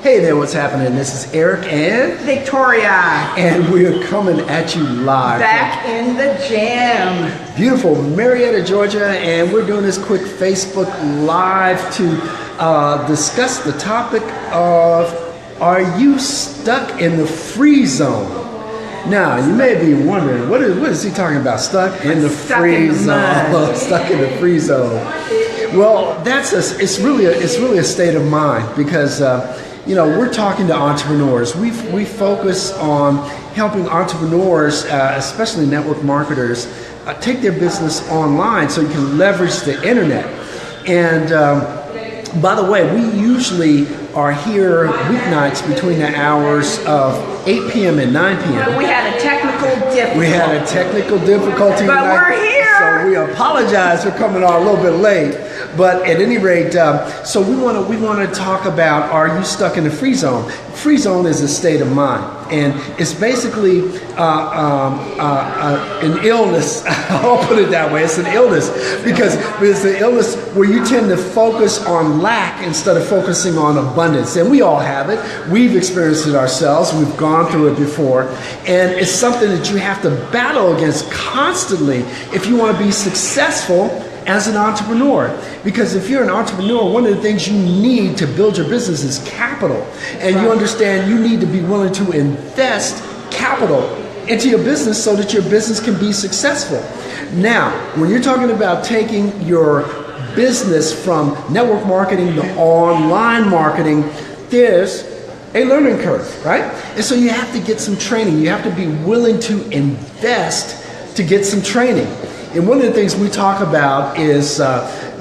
Hey there, what's happening? This is Eric and Victoria. And we are coming at you live. Back in the gym. Beautiful Marietta, Georgia, and we're doing this quick Facebook Live to discuss the topic of, are you stuck in the free zone? Now, you may be wondering, what is he talking about? Stuck in the free zone. Stuck in the free zone. Well, it's really a state of mind because we're talking to entrepreneurs. We focus on helping entrepreneurs, especially network marketers, take their business online so you can leverage the internet. And by the way, we usually are here weeknights between the hours of 8 p.m. and 9 p.m. We had a technical difficulty. But tonight, we're here. So we apologize for coming on a little bit late. But at any rate, so we want to talk about, are you stuck in the free zone? Free zone is a state of mind, and it's basically an illness. I'll put it that way. It's an illness because it's an illness where you tend to focus on lack instead of focusing on abundance. And we all have it. We've experienced it ourselves. We've gone through it before, and it's something that you have to battle against constantly if you want to be successful as an entrepreneur. Because if you're an entrepreneur, one of the things you need to build your business is capital. And you understand you need to be willing to invest capital into your business so that your business can be successful. Now, when you're talking about taking your business from network marketing to online marketing, there's a learning curve, right? And so you have to get some training. You have to be willing to invest to get some training. And one of the things we talk about is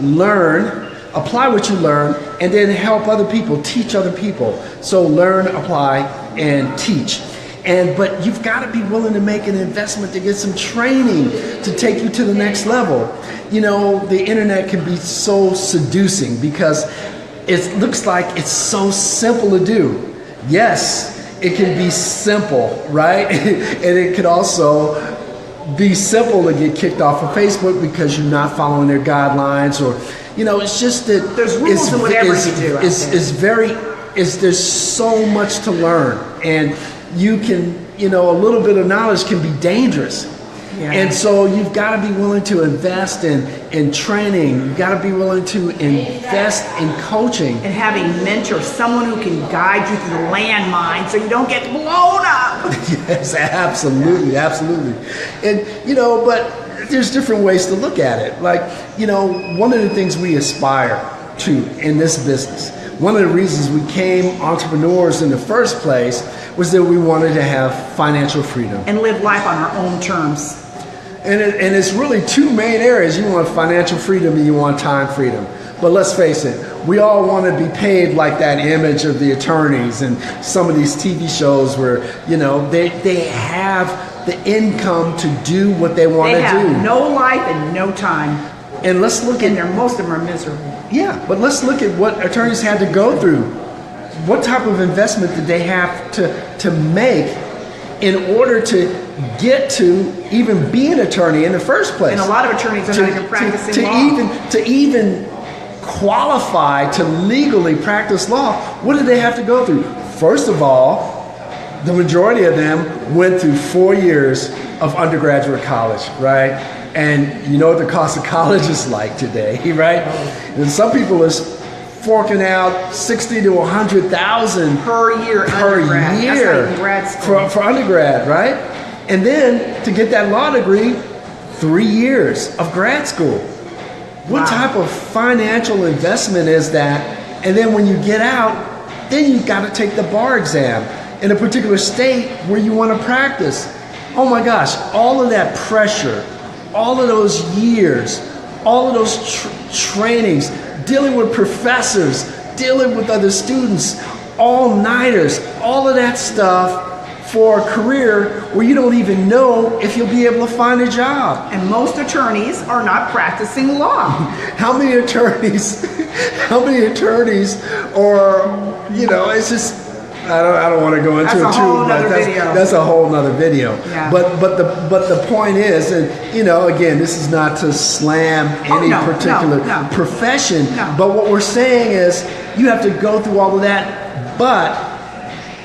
learn, apply what you learn, and then help other people, teach other people. So learn, apply, and teach. But you've got to be willing to make an investment to get some training to take you to the next level. You know, the internet can be so seducing because it looks like it's so simple to do. Yes, it can be simple, right? And it could also be simple to get kicked off of Facebook because you're not following their guidelines, or it's just that there's rules in whatever you do. There's so much to learn, and you can a little bit of knowledge can be dangerous. Yeah. And so you've got to be willing to invest in training. You've got to be willing to invest in coaching. And having mentors, someone who can guide you through the landmine so you don't get blown up. Yes, absolutely. And, but there's different ways to look at it. Like, one of the things we aspire to in this business, one of the reasons we became entrepreneurs in the first place was that we wanted to have financial freedom. And live life on our own terms. And it's really two main areas. You want financial freedom and you want time freedom. But let's face it, we all want to be paid like that image of the attorneys and some of these TV shows where, they have the income to do what they want to do. They have no life and no time. And let's look at... And most of them are miserable. Yeah, but let's look at what attorneys had to go through. What type of investment did they have to make in order to get to even be an attorney in the first place? And a lot of attorneys are not even practicing law. To even qualify to legally practice law, what did they have to go through? First of all, the majority of them went through 4 years of undergraduate college, right? And you know what the cost of college is like today, right? And some people are forking out $60,000 to $100,000 per year for undergrad, right? And then to get that law degree, 3 years of grad school. What type of financial investment is that? And then when you get out, then you've got to take the bar exam in a particular state where you want to practice. Oh my gosh, all of that pressure, all of those years, all of those trainings, dealing with professors, dealing with other students, all-nighters, all of that stuff for a career where you don't even know if you'll be able to find a job. And most attorneys are not practicing law. How many attorneys are, it's just, I don't want to go into it too much. That's a whole nother video. Yeah. But the point is, and again, this is not to slam any particular profession. No. But what we're saying is, you have to go through all of that but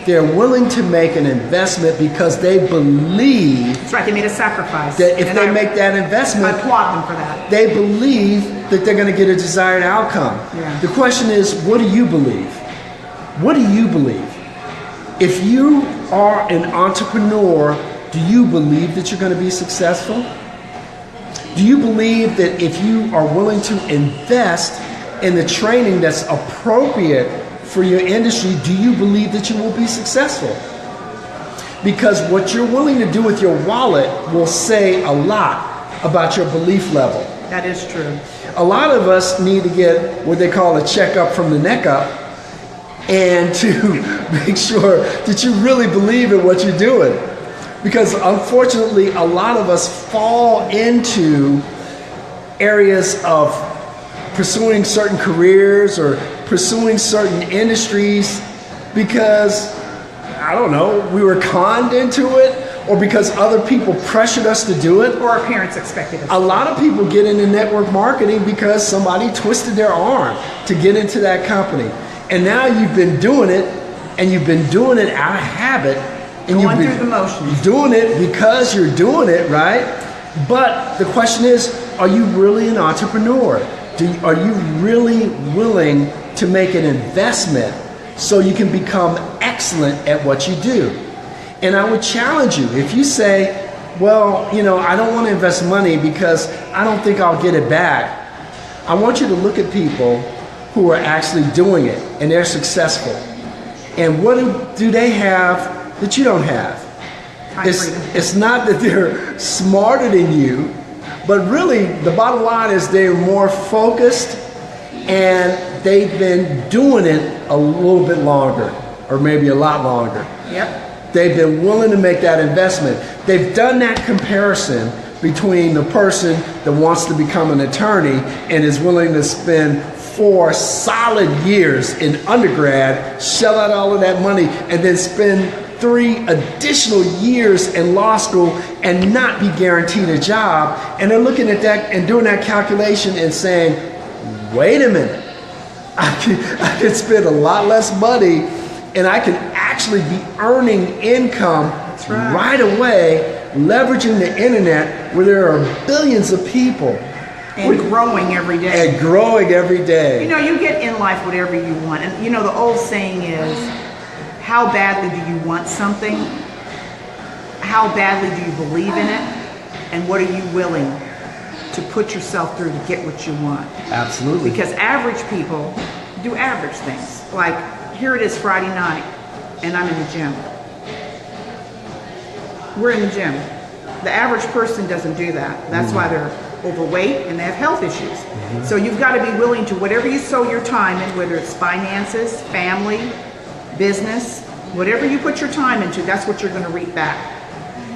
they're willing to make an investment because they believe. That's right. They made a sacrifice. That if they make that investment, I applaud them for that. They believe that they're going to get a desired outcome. Yeah. The question is, what do you believe? What do you believe? If you are an entrepreneur, do you believe that you're going to be successful? Do you believe that if you are willing to invest in the training that's appropriate for your industry, do you believe that you will be successful? Because what you're willing to do with your wallet will say a lot about your belief level. That is true. A lot of us need to get what they call a checkup from the neck up, and to make sure that you really believe in what you're doing. Because unfortunately, a lot of us fall into areas of pursuing certain careers or pursuing certain industries because, I don't know, we were conned into it, or because other people pressured us to do it. Or our parents expected us. A lot of people get into network marketing because somebody twisted their arm to get into that company. And now you've been doing it, and you've been doing it out of habit. And Going through the motions. Doing it because you're doing it, right? But the question is, are you really an entrepreneur? Are you really willing to make an investment so you can become excellent at what you do? And I would challenge you, if you say, well, I don't want to invest money because I don't think I'll get it back. I want you to look at people who are actually doing it and they're successful. And what do they have that you don't have? It's not that they're smarter than you, but really the bottom line is they're more focused and they've been doing it a little bit longer, or maybe a lot longer. Yep. They've been willing to make that investment. They've done that comparison between the person that wants to become an attorney and is willing to spend 4 solid years in undergrad, shell out all of that money, and then spend 3 additional years in law school and not be guaranteed a job. And they're looking at that and doing that calculation and saying, wait a minute, I can spend a lot less money and I can actually be earning income right away, leveraging the internet where there are billions of people. And growing every day. And growing every day. You get in life whatever you want. And the old saying is, how badly do you want something? How badly do you believe in it? And what are you willing to put yourself through to get what you want? Absolutely. Because average people do average things. Like, here it is Friday night, and I'm in the gym. We're in the gym. The average person doesn't do that. That's why they're overweight and they have health issues. So you've got to be willing to, whatever you sow your time in, whether it's finances, family, business, whatever you put your time into, that's what you're going to reap back.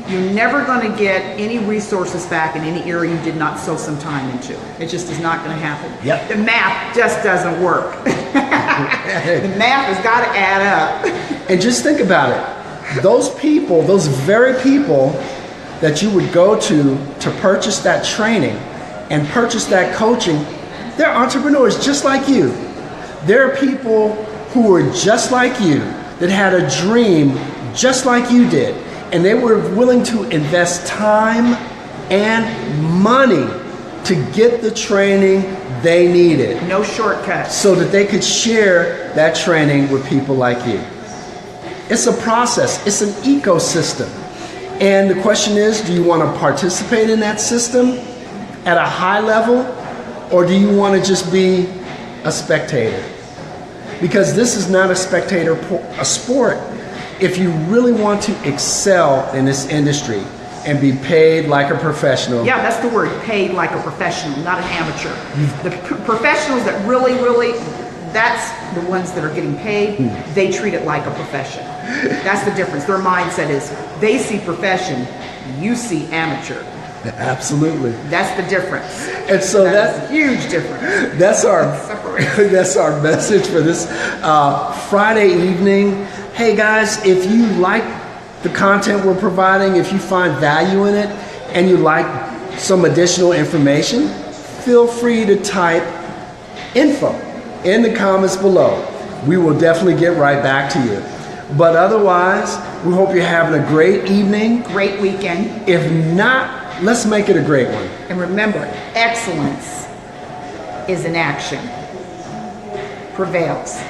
You're never going to get any resources back in any area you did not sow some time into. It just is not going to happen. Yep. The math just doesn't work. The math has got to add up. And just think about it. Those people, those very people that you would go to purchase that training and purchase that coaching, they're entrepreneurs just like you. There are people who are just like you that had a dream just like you did, and they were willing to invest time and money to get the training they needed. No shortcuts. So that they could share that training with people like you. It's a process. It's an ecosystem. And the question is, do you want to participate in that system at a high level, or do you want to just be a spectator? Because this is not a sport. If you really want to excel in this industry and be paid like a professional. Yeah, that's the word, paid like a professional, not an amateur. The professionals that really, that's the ones that are getting paid, they treat it like a profession. That's the difference. Their mindset is, they see profession, you see amateur. Absolutely. That's the difference. And so that's a huge difference. That's our message for this Friday evening. Hey guys, if you like the content we're providing, if you find value in it, and you like some additional information, feel free to type info in the comments below. we will definitely get right back to you. But otherwise, we hope you're having a great evening. Great weekend. If not, let's make it a great one. And remember, excellence is in action. Prevails.